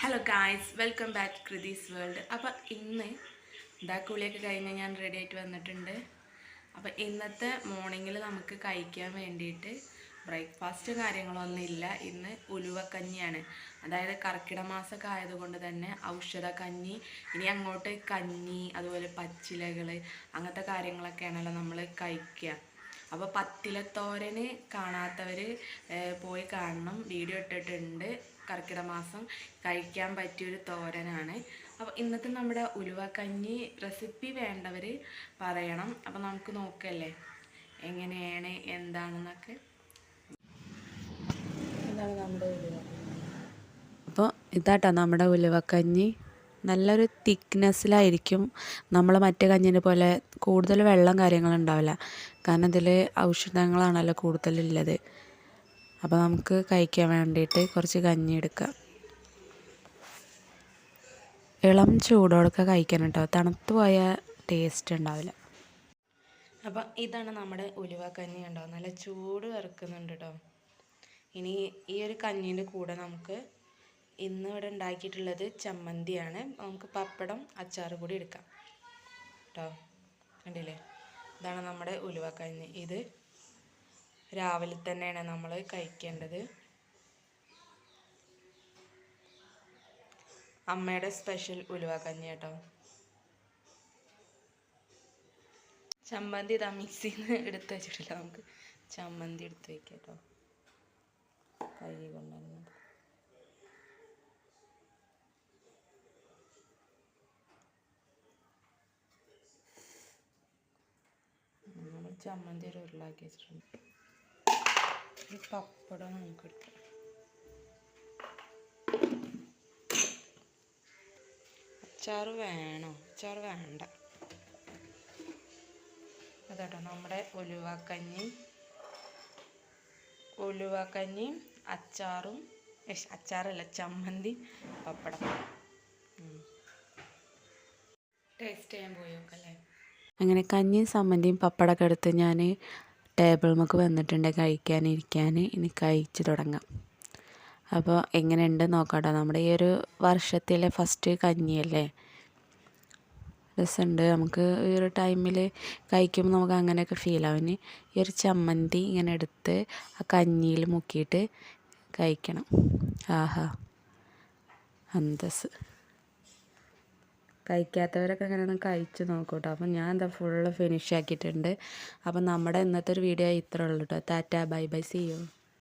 Hello guys, welcome back to Krithi's world. അപ്പോൾ ഇന്ന് കുളിയൊക്കെ കഴിഞ്ഞ് ഞാൻ റെഡി ആയിട്ട് വന്നിട്ടുണ്ട്. അപ്പോൾ ഇന്നത്തെ മോർണിംഗിൽ നമുക്ക് കഴിക്കാൻ വേണ്ടിയിട്ട് ബ്രേക്ക്ഫാസ്റ്റ് കാര്യങ്ങളൊന്നുമില്ല. ഇന്ന് ഉലുവക്കഞ്ഞിയാണ്. അതായത് കർക്കിടക മാസമൊക്കെ ആയതുകൊണ്ട് തന്നെ ഔഷധ കഞ്ഞി, ഇനി അങ്ങോട്ട് കഞ്ഞി, അതുപോലെ പച്ചിലകൾ, അങ്ങനത്തെ കാര്യങ്ങളൊക്കെയാണല്ലോ നമ്മൾ കഴിക്കുക. അപ്പോൾ പത്തിലത്തോരന് കാണാത്തവർ പോയി കാണണം. വീഡിയോ ഇട്ടിട്ടുണ്ട്. കർക്കിടക മാസം കഴിക്കാൻ പറ്റിയൊരു തോരനാണ്. അപ്പോൾ ഇന്നത്തെ നമ്മുടെ ഉലുവക്കഞ്ഞി റെസിപ്പി വേണ്ടവർ പറയണം. അപ്പോൾ നമുക്ക് നോക്കല്ലേ എങ്ങനെയാണ് എന്താണെന്നൊക്കെ. ഇതാണ് നമ്മുടെ ഉലുവക്കഞ്ഞി. അപ്പോൾ ഇതാട്ടോ നമ്മുടെ ഉലുവക്കഞ്ഞി. നല്ലൊരു തിക്നെസ്സിലായിരിക്കും. നമ്മൾ മറ്റേ കഞ്ഞിനെ പോലെ കൂടുതൽ വെള്ളം കാര്യങ്ങളുണ്ടാവില്ല. കാരണം ഇതിൽ ഔഷധങ്ങളാണല്ലോ കൂടുതലുള്ളത്. അപ്പോൾ നമുക്ക് കഴിക്കാൻ വേണ്ടിയിട്ട് കുറച്ച് കഞ്ഞി എടുക്കാം. ഇളം ചൂടോടൊക്കെ കഴിക്കണം കേട്ടോ, തണുത്ത് പോയാൽ ടേസ്റ്റ് ഉണ്ടാവില്ല. അപ്പം ഇതാണ് നമ്മുടെ ഉലുവക്കഞ്ഞി. ഉണ്ടോ, നല്ല ചൂട് വറുക്കുന്നുണ്ട് കേട്ടോ. ഇനി ഈ ഒരു കഞ്ഞീൻ്റെ കൂടെ നമുക്ക് ഇന്ന് ഇവിടെ ഉണ്ടാക്കിയിട്ടുള്ളത് ചമ്മന്തിയാണ്. നമുക്ക് പപ്പടം അച്ചാർ കൂടി എടുക്കാം കേട്ടോ. കണ്ടില്ലേ, ഇതാണ് നമ്മുടെ ഉലുവക്കഞ്ഞി. ഇത് രാവിലെ തന്നെയാണ് നമ്മൾ കഴിക്കേണ്ടത്. അമ്മയുടെ സ്പെഷ്യൽ ഉലുവക്കഞ്ഞി കേട്ടോ. ചമ്മന്തി ഇതാ മിക്സിയിൽ നിന്ന് എടുത്ത് വെച്ചിട്ടില്ല, നമുക്ക് ചമ്മന്തി എടുത്ത് വയ്ക്കാം കേട്ടോ. കൈ കൊണ്ടുവരുന്നത് നമ്മൾ ചമ്മന്തി ഒരു ഉരുളാക്കി വെച്ചിട്ടുണ്ട്. ഈ പപ്പടം നമുക്ക് എടുക്കാം. അച്ചാറ് വേണോ? അച്ചാറ് വേണ്ട. അതാട്ടോ നമ്മുടെ ഉലുവക്കഞ്ഞിയും അച്ചാറും, അച്ചാറല്ല ചമ്മന്തി, പപ്പടം. ടേസ്റ്റ് ചെയ്യാൻ പോയി നോക്കല്ലേ. അങ്ങനെ കഞ്ഞിയും ചമ്മന്തിയും പപ്പടമൊക്കെ എടുത്ത് ഞാൻ ടേബിളിലേക്ക് വന്നിട്ടുണ്ട് കഴിക്കാനിരിക്കാൻ. ഇനി കഴിച്ച് തുടങ്ങാം. അപ്പോൾ എങ്ങനെയുണ്ട് നോക്കാട്ടോ. നമ്മുടെ ഈ ഒരു വർഷത്തിലെ ഫസ്റ്റ് കഞ്ഞിയല്ലേ, രസമുണ്ട്. നമുക്ക് ഈ ഒരു ടൈമിൽ കഴിക്കുമ്പോൾ നമുക്ക് അങ്ങനെയൊക്കെ ഫീൽ ആവും. ഈ ഒരു ചമ്മന്തി ഇങ്ങനെ എടുത്ത് ആ കഞ്ഞിയിൽ മുക്കിയിട്ട് കഴിക്കണം. ആഹാ, അന്തസ്. കഴിക്കാത്തവരൊക്കെ അങ്ങനെ ഒന്ന് കഴിച്ച് നോക്കൂട്ടോ. അപ്പം ഞാൻ എന്താ ഫുള്ള് ഫിനിഷ് ആക്കിയിട്ടുണ്ട്. അപ്പം നമ്മുടെ ഇന്നത്തെ ഒരു വീഡിയോ ഇത്രേ ഉള്ളൂ കേട്ടോ. Tata, bye bye, see U.